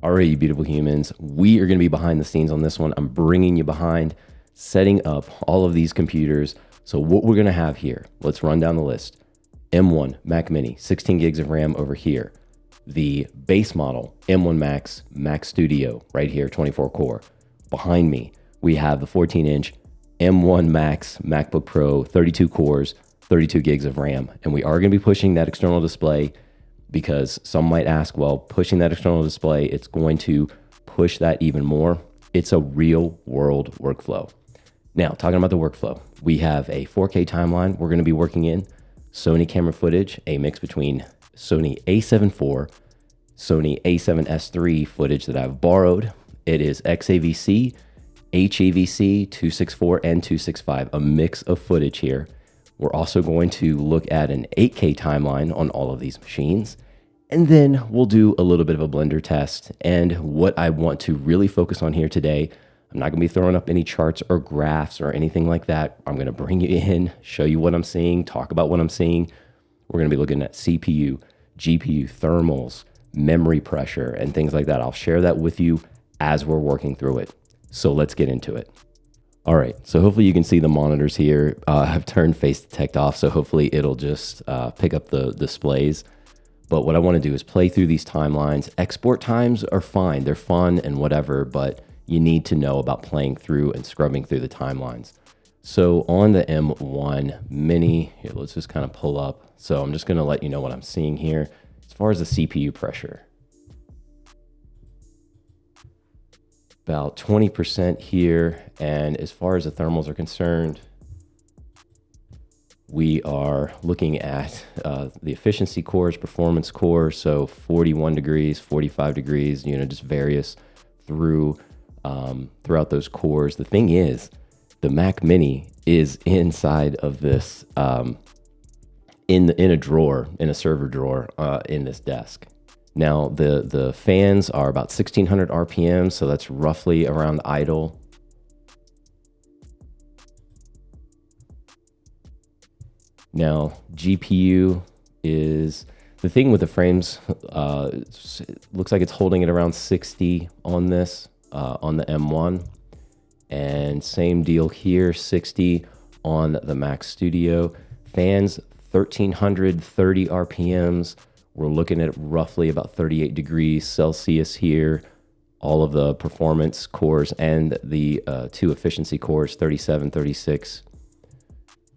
All right, you beautiful humans, we are going to be behind the scenes on this one. I'm bringing you behind, setting up all of these computers. So what we're going to have here, let's run down the list. M1 Mac Mini, 16 gigs of RAM over here. The base model, M1 Max Mac Studio, right here, 24 core. Behind me, we have the 14-inch M1 Max MacBook Pro, 32 cores, 32 gigs of RAM. And we are going to be pushing that external display because some might ask, well, pushing that external display, it's going to push that even more. It's a real world workflow. Now, talking about the workflow, we have a 4K timeline we're going to be working in, Sony camera footage, a mix between Sony a7 IV, Sony a7S III footage that I've borrowed. It is XAVC, HEVC, 264 and 265, a mix of footage here. We're also going to look at an 8K timeline on all of these machines. And then we'll do a little bit of a Blender test. And what I want to really focus on here today, I'm not going to be throwing up any charts or graphs or anything like that. I'm going to bring you in, show you what I'm seeing, talk about what I'm seeing. We're going to be looking at CPU, GPU, thermals, memory pressure, and things like that. I'll share that with you as we're working through it. So let's get into it. All right, so hopefully you can see the monitors here. I've turned face detect off, so hopefully it'll just pick up the displays. But what I want to do is play through these timelines. Export times are fine, they're fun and whatever, but you need to know about playing through and scrubbing through the timelines. So on the M1 Mini, here, let's just kind of pull up. So I'm just going to let you know what I'm seeing here. As far as the CPU pressure, about 20% here. And as far as the thermals are concerned, we are looking at the efficiency cores, performance core. So 41 degrees, 45 degrees, just various throughout those cores. The thing is, the Mac Mini is inside of this, in a drawer, in a server drawer, in this desk. Now, the fans are about 1600 RPM, so that's roughly around idle. Now, GPU is, the thing with the frames, it looks like it's holding it around 60 on this, on the M1. And same deal here, 60 on the Mac Studio. Fans, 1330 RPMs. We're looking at roughly about 38 degrees Celsius here. All of the performance cores and the two efficiency cores, 37, 36.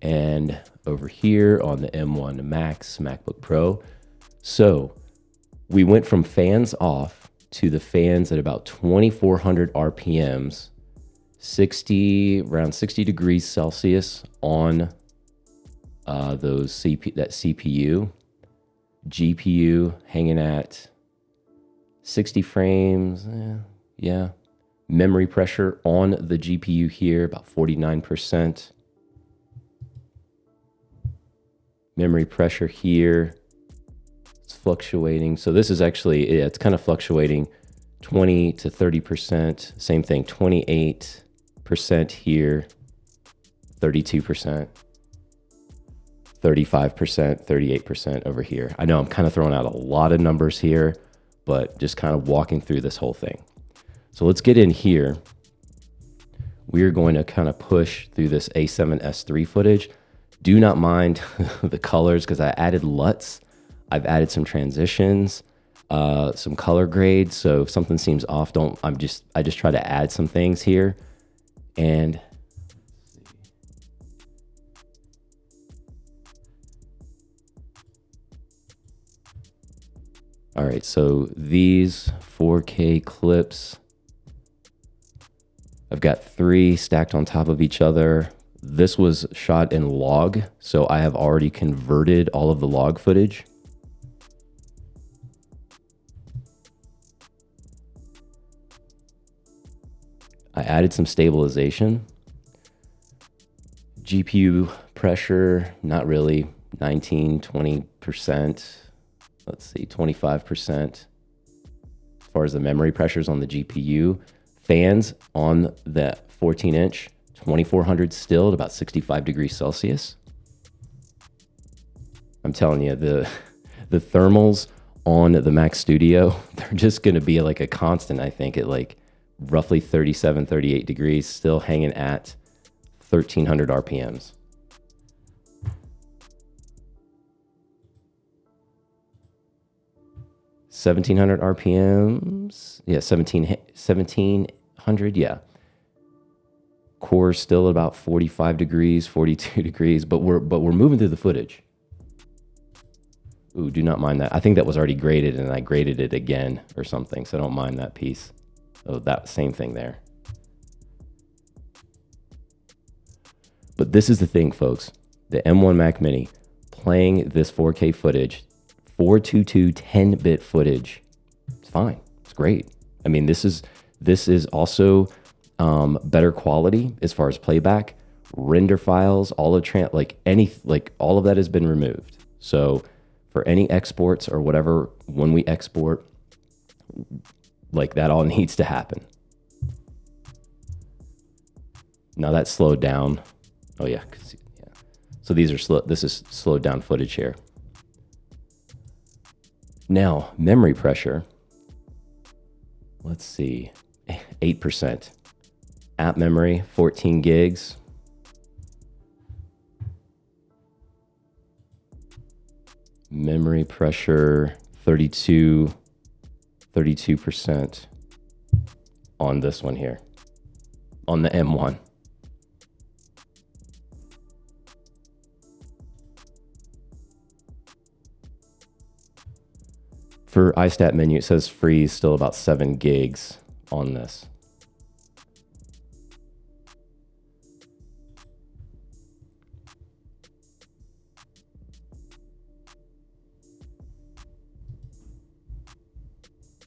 And over here on the M1 Max MacBook Pro. So we went from fans off to the fans at about 2400 RPMs, around 60 degrees Celsius on that CPU. GPU hanging at 60 frames. Yeah. Memory pressure on the GPU here, about 49%. Memory pressure here, it's fluctuating. So this is actually, it's kind of fluctuating 20 to 30%. Same thing, 28% here, 32%. 35%, 38% over here. I know I'm kind of throwing out a lot of numbers here, but just kind of walking through this whole thing. So let's get in here. We're going to kind of push through this A7S III footage. Do not mind the colors because I added LUTs. I've added some transitions, some color grades. So if something seems off, I just try to add some things here. And all right, so these 4K clips, I've got 3 stacked on top of each other. This was shot in log, so I have already converted all of the log footage. I added some stabilization. GPU pressure, not really, 19, 20%. Let's see, 25%. As far as the memory pressures on the GPU, fans on the 14-inch, 2400 still at about 65 degrees Celsius. I'm telling you, the thermals on the Mac Studio, they're just going to be like a constant, I think, at like roughly 37, 38 degrees, still hanging at 1300 RPMs. $1,700 RPMs. Yeah, 1700. Yeah. Core still about 45 degrees, 42 degrees, but we're moving through the footage. Ooh, do not mind that. I think that was already graded and I graded it again or something, so don't mind that piece. Oh, that same thing there. But this is the thing, folks. The M1 Mac Mini playing this 4K footage, 422 10-bit footage. It's fine. It's great. I mean, this is also better quality as far as playback, render files, all of all of that has been removed. So for any exports or whatever, when we export, like that all needs to happen. Now that's slowed down. Oh yeah. So these are slow. This is slowed down footage here. Now memory pressure. Let's see, 8%. App memory, 14 gigs. Memory pressure, 32% on this one here, on the M1. For iStat menu, it says free, still about 7 gigs on this.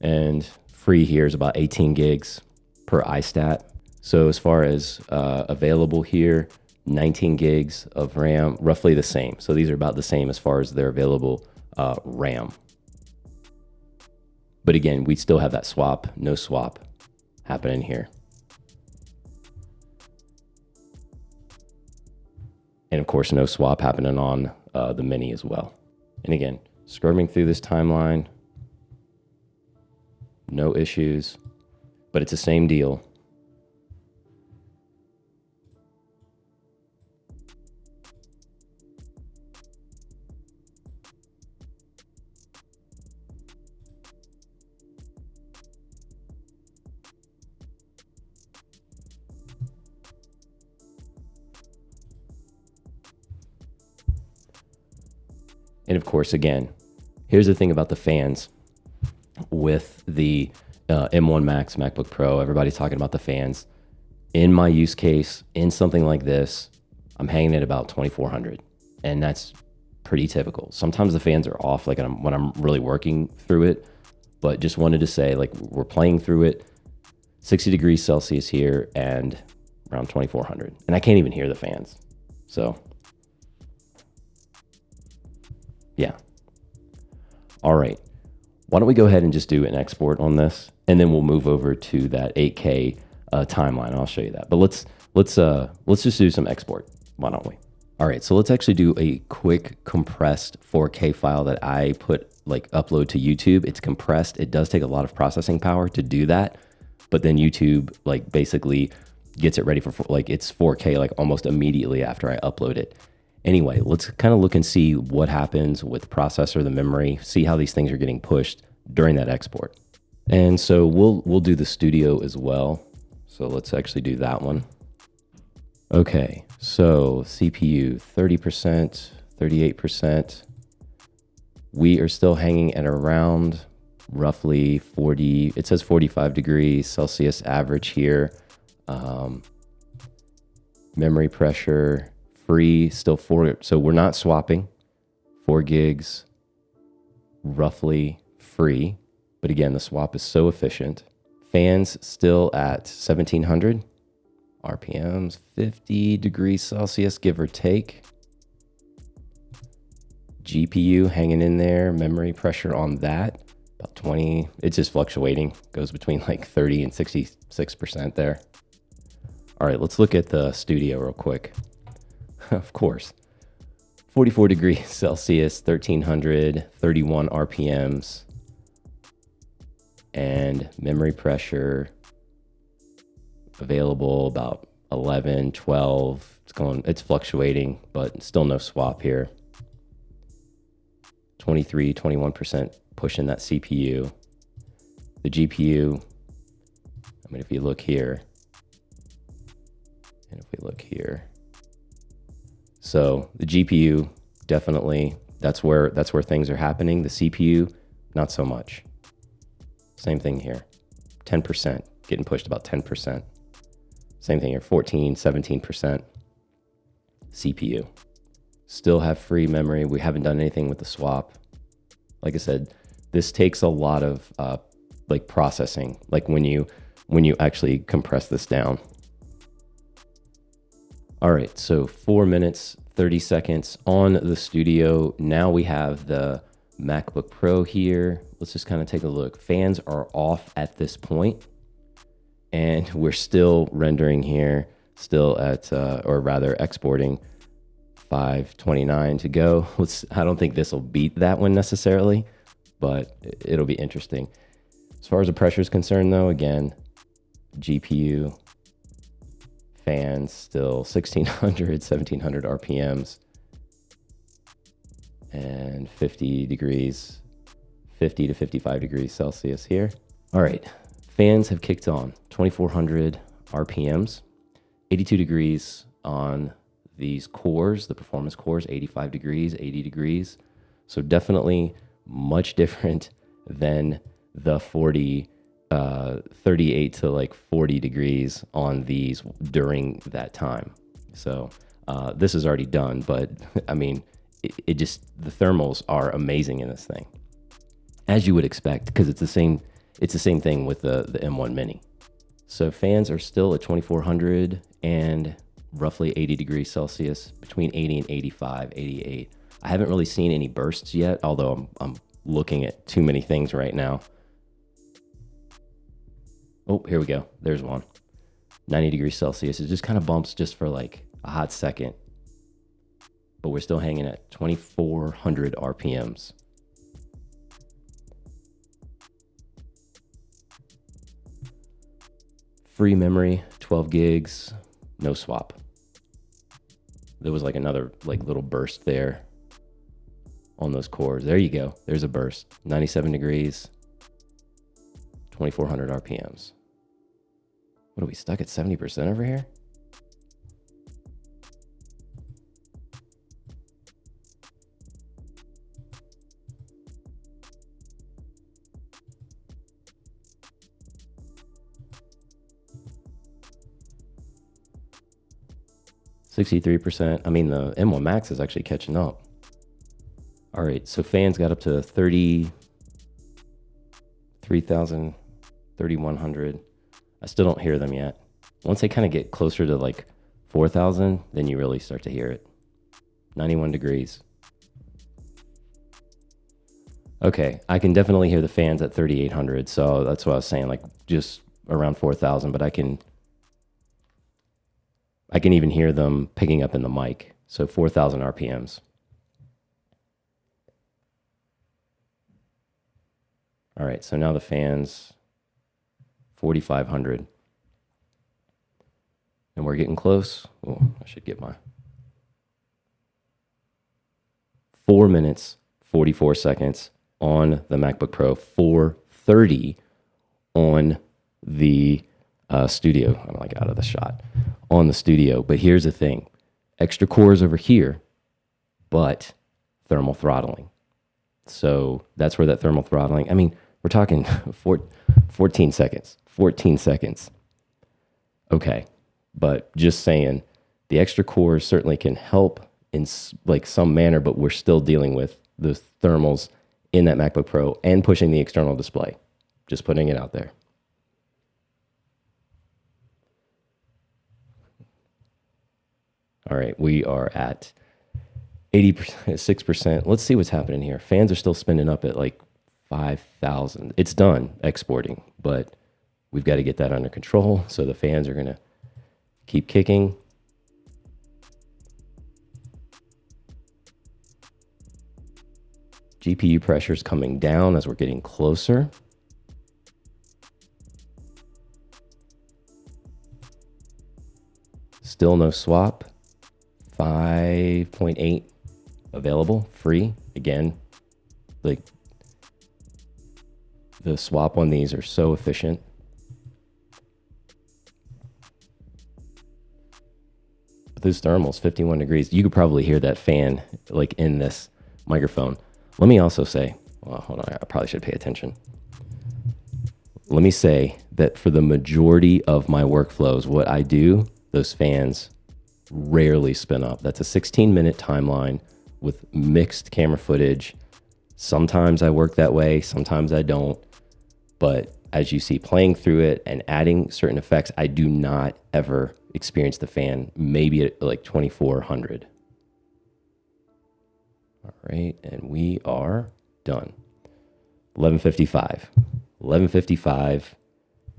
And free here is about 18 gigs per iStat. So as far as available here, 19 gigs of RAM, roughly the same. So these are about the same as far as their available RAM. But again, we still have that swap, no swap happening here. And of course, no swap happening on the Mini as well. And again, scrubbing through this timeline, no issues, but it's the same deal. And of course, again, here's the thing about the fans with the M1 Max MacBook Pro. Everybody's talking about the fans. In my use case, in something like this, I'm hanging at about 2400, and that's pretty typical. Sometimes the fans are off, like when I'm really working through it, but just wanted to say, like, we're playing through it, 60 degrees Celsius here and around 2400, and I can't even hear the fans. So yeah. All right. Why don't we go ahead and just do an export on this, and then we'll move over to that 8K timeline. I'll show you that. But let's just do some export. Why don't we? All right. So let's actually do a quick compressed 4K file that I upload to YouTube. It's compressed. It does take a lot of processing power to do that, but then YouTube basically gets it ready for it's 4K almost immediately after I upload it. Anyway, let's kind of look and see what happens with the processor, the memory, see how these things are getting pushed during that export. And so we'll do the studio as well. So let's actually do that one. Okay, so CPU 30%, 38%. We are still hanging at around roughly 40, it says 45 degrees Celsius average here. Memory pressure, free, still 4, so we're not swapping. 4 gigs, roughly free. But again, the swap is so efficient. Fans still at 1700 RPMs, 50 degrees Celsius, give or take. GPU hanging in there, memory pressure on that, about 20. It's just fluctuating, goes between 30 and 66% there. All right, let's look at the studio real quick. Of course, 44 degrees Celsius, 1300, 31 RPMs. and memory pressure available about 11, 12. It's fluctuating, but still no swap here. 23, 21% pushing that CPU. The GPU, I mean, if you look here, and if we look here, so the GPU definitely, that's where things are happening. The CPU, not so much. Same thing here, 10%, getting pushed about 10%. Same thing here, 14, 17%. CPU. Still have free memory. We haven't done anything with the swap. Like I said, this takes a lot of like processing, like when you actually compress this down. All right, so 4 minutes, 30 seconds on the studio. Now we have the MacBook Pro here. Let's just kind of take a look. Fans are off at this point, and we're still rendering here, still at, or rather exporting 529 to go. I don't think this will beat that one necessarily, but it'll be interesting. As far as the pressure is concerned though, again, GPU, fans still 1600, 1700 RPMs and 50 degrees, 50 to 55 degrees Celsius here. All right, fans have kicked on, 2400 RPMs, 82 degrees on these cores, the performance cores, 85 degrees, 80 degrees. So definitely much different than the 38 to like 40 degrees on these during that time. So this is already done, but I mean, it just, the thermals are amazing in this thing, as you would expect, because it's the same thing with the M1 Mini. So fans are still at 2400 and roughly 80 degrees Celsius, between 80 and 85, 88. I haven't really seen any bursts yet, although I'm looking at too many things right now. Oh, here we go. There's one. 90 degrees Celsius. It just kind of bumps just for like a hot second, but we're still hanging at 2400 RPMs. Free memory, 12 gigs, no swap. There was like another like little burst there on those cores. There you go. There's a burst. 97 degrees, 2400 RPMs. What are we stuck at 70% over here? %. I mean, the M1 Max is actually catching up. All right, so fans got up to 33,000, 3,100. I still don't hear them yet. Once they kind of get closer to like 4,000, then you really start to hear it. 91 degrees. Okay, I can definitely hear the fans at 3,800, so that's what I was saying, like just around 4,000, but I can even hear them picking up in the mic. So 4,000 RPMs. All right, so now the fans, 4,500. And we're getting close. Oh, I should get my 4 minutes, 44 seconds on the MacBook Pro, 4:30 on the studio. I'm like out of the shot on the studio. But here's the thing, extra cores over here, but thermal throttling. So that's where that thermal throttling, I mean, we're talking 14 seconds, 14 seconds. Okay, but just saying, the extra cores certainly can help in like some manner, but we're still dealing with the thermals in that MacBook Pro and pushing the external display. Just putting it out there. All right, we are at 86%. Let's see what's happening here. Fans are still spinning up at like 5,000. It's done exporting, but we've got to get that under control. So the fans are going to keep kicking. GPU pressure is coming down as we're getting closer. Still no swap. 5.8 available, free. Again, like the swap on these are so efficient. But this thermal's 51 degrees. You could probably hear that fan like in this microphone. Let me also say, well, hold on, I probably should pay attention. Let me say that for the majority of my workflows, what I do, those fans rarely spin up. That's a 16-minute timeline with mixed camera footage. Sometimes I work that way, sometimes I don't. But as you see, playing through it and adding certain effects, I do not ever experience the fan, maybe at like 2400. All right, and we are done. 1155, 1155,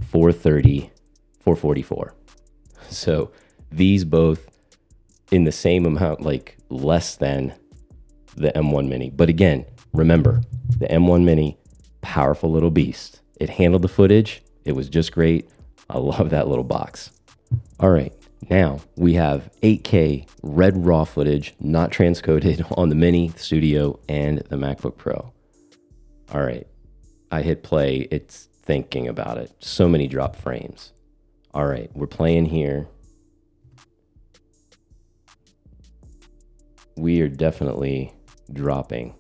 430, 444. So these both in the same amount, like less than the M1 Mini. But again, remember, the M1 Mini, powerful little beast. It handled the footage. It was just great. I love that little box. All right, now we have 8K red raw footage, not transcoded, on the Mini, Studio, and the MacBook Pro. All right, I hit play. It's thinking about it. So many drop frames. All right, we're playing here. We are definitely dropping.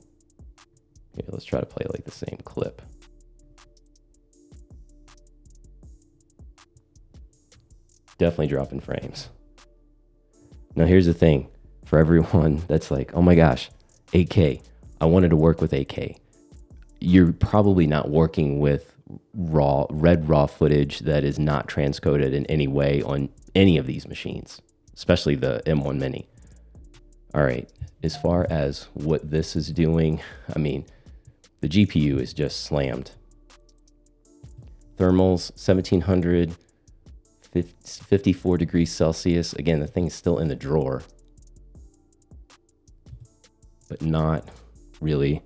Here, let's try to play like the same clip. Definitely dropping frames. Now here's the thing for everyone that's like, oh my gosh, 8K. I wanted to work with 8K. You're probably not working with red raw footage that is not transcoded in any way on any of these machines, especially the M1 Mini. All right, as far as what this is doing, I mean, the GPU is just slammed. Thermals, 1700, 54 degrees Celsius. Again, the thing is still in the drawer, but not really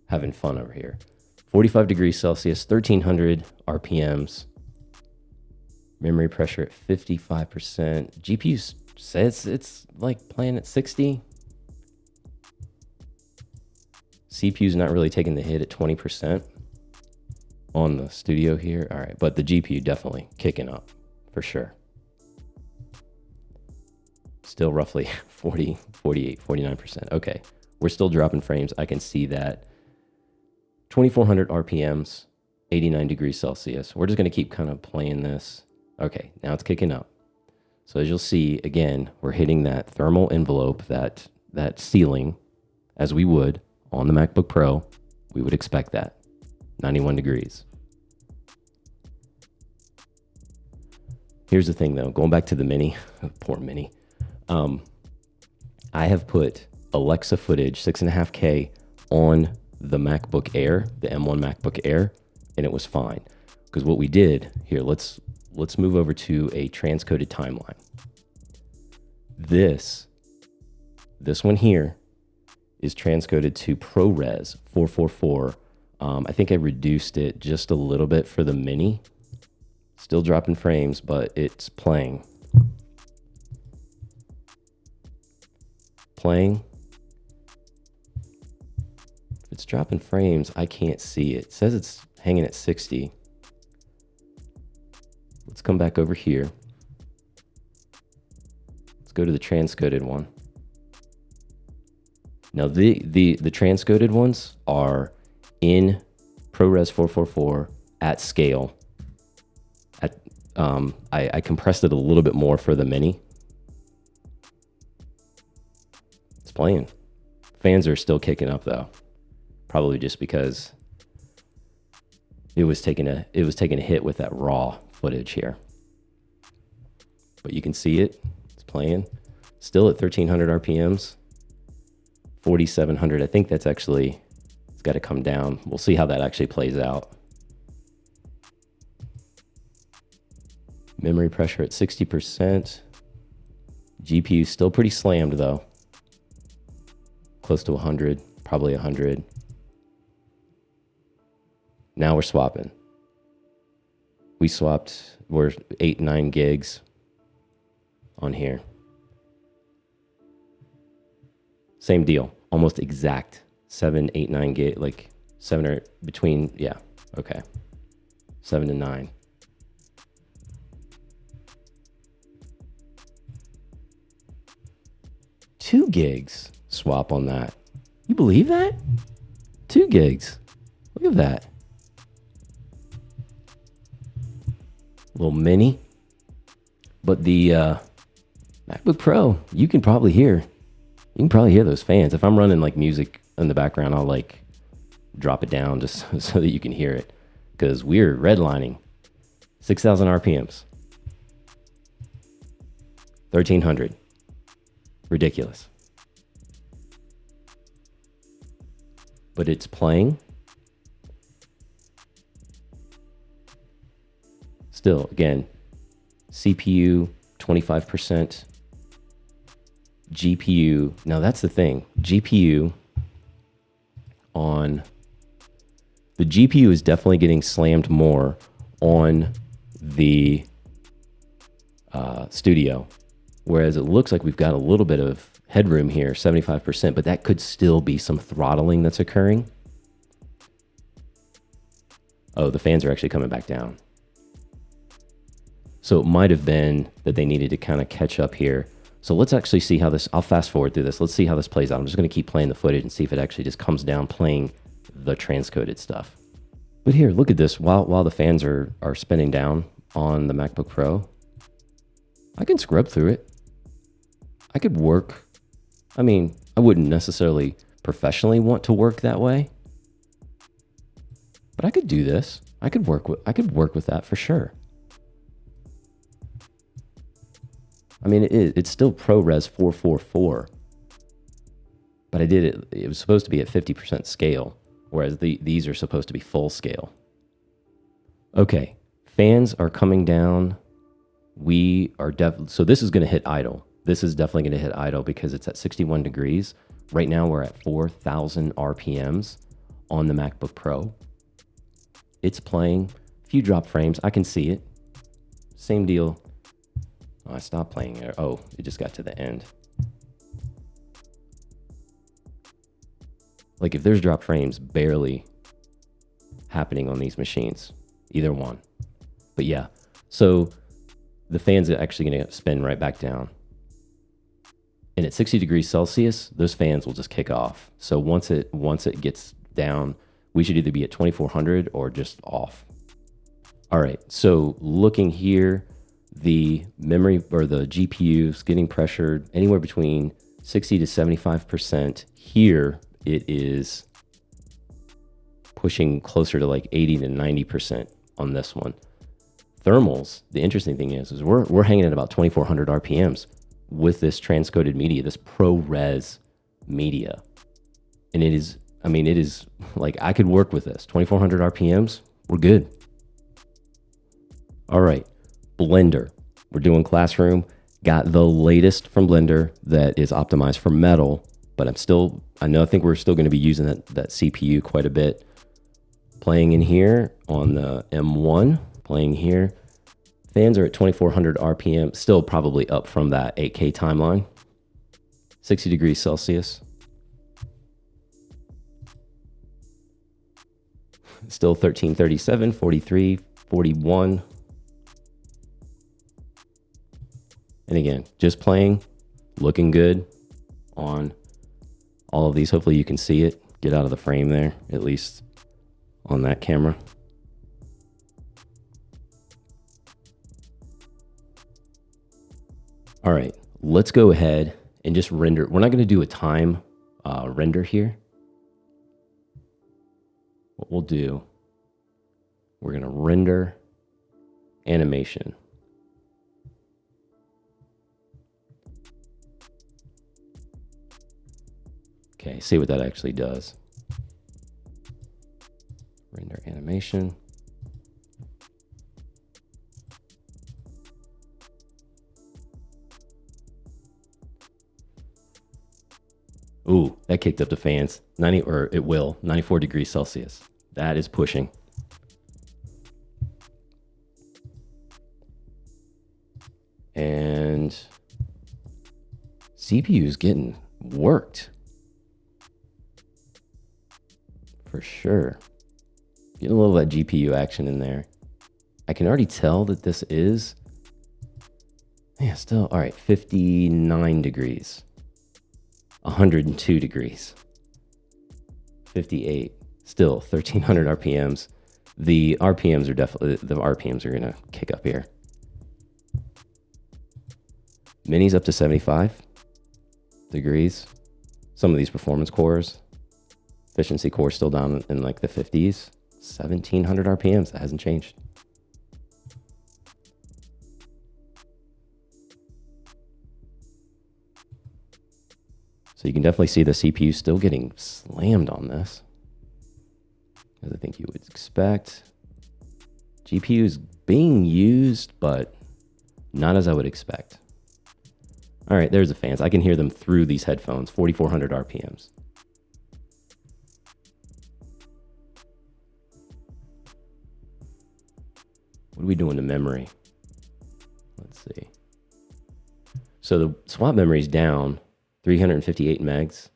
having fun over here. 45 degrees Celsius, 1300 RPMs. Memory pressure at 55%. GPU says it's like playing at 60. CPU's not really taking the hit at 20% on the Studio here. All right, but the GPU definitely kicking up for sure. Still roughly 40, 48, 49%. Okay, we're still dropping frames. I can see that. 2400 RPMs, 89 degrees Celsius. We're just going to keep kind of playing this. Okay, now it's kicking up. So as you'll see, again, we're hitting that thermal envelope, that ceiling, as we would on the MacBook Pro. We would expect that. 91 degrees. Here's the thing, though. Going back to the Mini, poor Mini. I have put Alexa footage, 6.5K, on the MacBook Air, the M1 MacBook Air, and it was fine. Because what we did here, let's move over to a transcoded timeline. This one here is transcoded to ProRes 444. I think I reduced it just a little bit for the Mini. Still dropping frames, but it's playing. If it's dropping frames, I can't see it. It says it's hanging at 60. Let's come back over here. Let's go to the transcoded one. Now the transcoded ones are in ProRes 444 at scale. I compressed it a little bit more for the Mini. It's playing. Fans are still kicking up though. Probably just because it was taking a hit with that raw footage here. But you can see it. It's playing. Still at 1300 RPMs. 4700. I think that's actually, it's got to come down. We'll see how that actually plays out. Memory pressure at 60%. GPU still pretty slammed though. Close to 100, probably 100. Now we're swapping. We swapped, we're 8, 9 gigs on here. Same deal, almost exact 7, 8, 9 gig, like 7 or between, yeah, okay, 7 to 9. Two gigs swap on that. You believe that? 2 gigs. Look at that. Little mini. But the MacBook Pro, you can probably hear those fans. If I'm running like music in the background, I'll like drop it down just so that you can hear it. Because we're redlining 6,000 RPMs. 1,300. Ridiculous. But it's playing. Still, again, CPU 25%, GPU. Now that's the thing. GPU on the GPU is definitely getting slammed more on the Studio, whereas it looks like we've got a little bit of headroom here, 75%, but that could still be some throttling that's occurring. Oh, the fans are actually coming back down. So it might have been that they needed to kind of catch up here. So let's actually see how this, I'll fast forward through this. Let's see how this plays out. I'm just going to keep playing the footage and see if it actually just comes down playing the transcoded stuff. But here, look at this. While the fans are spinning down on the MacBook Pro, I can scrub through it. I could work. I mean, I wouldn't necessarily professionally want to work that way, but I could do this. I could work with that for sure. I mean, it's still ProRes 444, but I did it. It was supposed to be at 50% scale, whereas these are supposed to be full scale. Okay, fans are coming down. We are so this is going to hit idle. This is definitely going to hit idle because it's at 61 degrees. Right now we're at 4,000 RPMs on the MacBook Pro. It's playing. A few drop frames. I can see it. Same deal. Oh, I stopped playing it. Oh, it just got to the end. Like if there's drop frames barely happening on these machines, either one. But yeah, so the fan's actually going to spin right back down. And at 60 degrees Celsius, those fans will just kick off. So once it gets down, we should either be at 2,400 or just off. All right, so looking here, the memory or the GPU is getting pressured anywhere between 60 to 75%. Here it is pushing closer to like 80 to 90% on this one. Thermals, the interesting thing is we're hanging at about 2,400 RPMs with this transcoded media, this ProRes media. And it is, I mean, it is like I could work with this. 2,400 RPMs, we're good. All right. Blender. We're doing Classroom. Got the latest from Blender that is optimized for metal, but I think we're still going to be using that CPU quite a bit. Playing in here on the M1, playing here. Fans are at 2,400 RPM, still probably up from that 8K timeline. 60 degrees Celsius. Still 1337, 43, 41. And again, just playing, looking good on all of these. Hopefully you can see it. Get out of the frame there, at least on that camera. All right, let's go ahead and just render. We're not going to do a time render here. What we'll do, we're going to render animation. Okay, see what that actually does. Render animation. Ooh, that kicked up the fans. 94 degrees Celsius. That is pushing. and CPU is getting worked. For sure. Getting a little of that GPU action in there. I can already tell that this is, yeah, still, all right, 59 degrees, 102 degrees, 58, still 1300 RPMs. The RPMs are going to kick up here. Mini's up to 75 degrees. Some of these performance cores, efficiency core still down in like the 50s, 1700 RPMs. That hasn't changed. So you can definitely see the CPU still getting slammed on this, as I think you would expect. GPU is being used, but not as I would expect. All right, there's the fans. I can hear them through these headphones, 4,400 RPMs. What are we doing to memory? Let's see. So the swap memory is down 358 megs.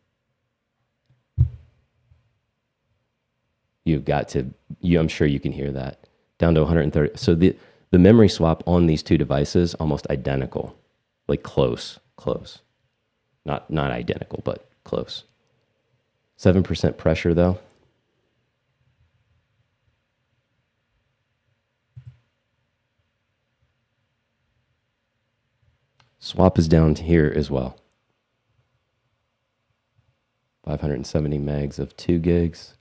You've got to, I'm sure you can hear that. Down to 130. So the memory swap on these two devices, almost identical. Like close. Not identical, but close. 7% pressure though. Swap is down here as well. 570 megs of 2 gigs.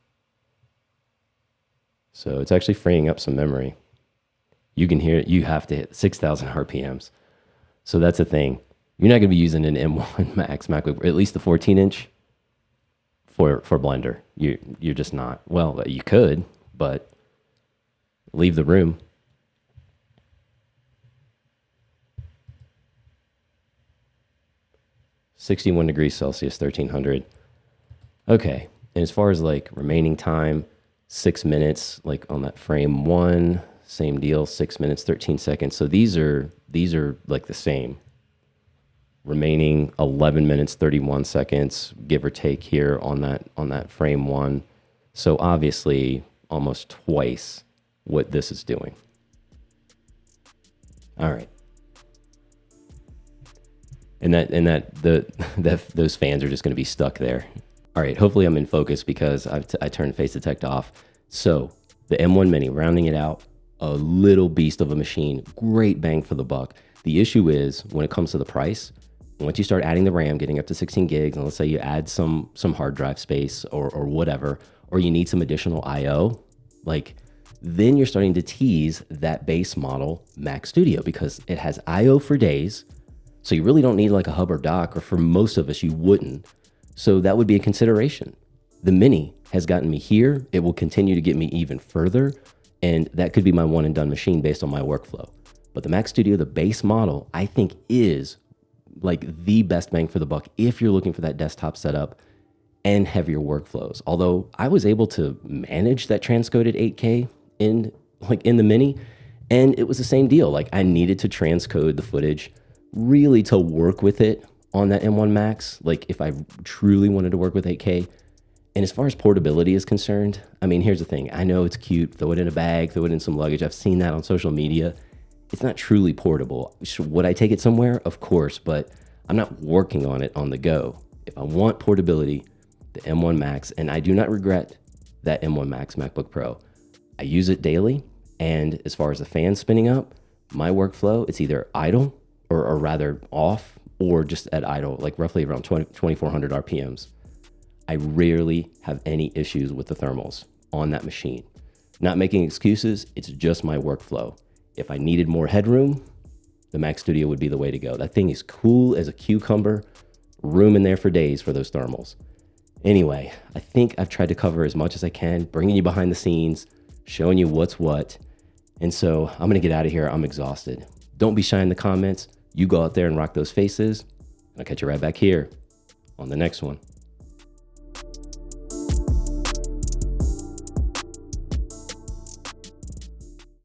So it's actually freeing up some memory. You can hear it. You have to hit 6,000 RPMs. So that's a thing. You're not going to be using an M1 Max MacBook, at least the 14-inch, for Blender. You're just not. Well, you could, but leave the room. (61 degrees Celsius, 1300). Okay, and as far as like remaining time, 6 minutes, like on that frame 1, same deal, 6 minutes, 13 seconds. So these are like the same. Remaining 11 minutes, 31 seconds, give or take here on that frame 1. So obviously almost twice what this is doing. All right. And those fans are just going to be stuck there. All right, hopefully I'm in focus because I turned face detect off. So the M1 Mini, rounding it out, a little beast of a machine, great bang for the buck. The issue is when it comes to the price, once you start adding the RAM, getting up to 16 gigs, and let's say you add some hard drive space or whatever, or you need some additional IO, like then you're starting to tease that base model Mac Studio because it has IO for days. So you really don't need like a hub or dock, or for most of us, you wouldn't. So that would be a consideration. The Mini has gotten me here. It will continue to get me even further. And that could be my one and done machine based on my workflow. But the Mac Studio, the base model, I think is like the best bang for the buck if you're looking for that desktop setup and heavier workflows. Although I was able to manage that transcoded 8K in the Mini, and it was the same deal. Like I needed to transcode the footage really to work with it on that M1 Max, like if I truly wanted to work with 8K. And as far as portability is concerned, I mean, here's the thing. I know it's cute, throw it in a bag, throw it in some luggage. I've seen that on social media. It's not truly portable. Would I take it somewhere? Of course, but I'm not working on it on the go. If I want portability, the M1 Max, and I do not regret that M1 Max MacBook Pro. I use it daily, and as far as the fan spinning up, my workflow, it's either idle or rather off, or just at idle, like roughly around 2,400 RPMs. I rarely have any issues with the thermals on that machine. Not making excuses, it's just my workflow. If I needed more headroom, the Mac Studio would be the way to go. That thing is cool as a cucumber, room in there for days for those thermals. Anyway, I think I've tried to cover as much as I can, bringing you behind the scenes, showing you what's what. And so I'm gonna get out of here, I'm exhausted. Don't be shy in the comments. You go out there and rock those faces. I'll catch you right back here on the next one.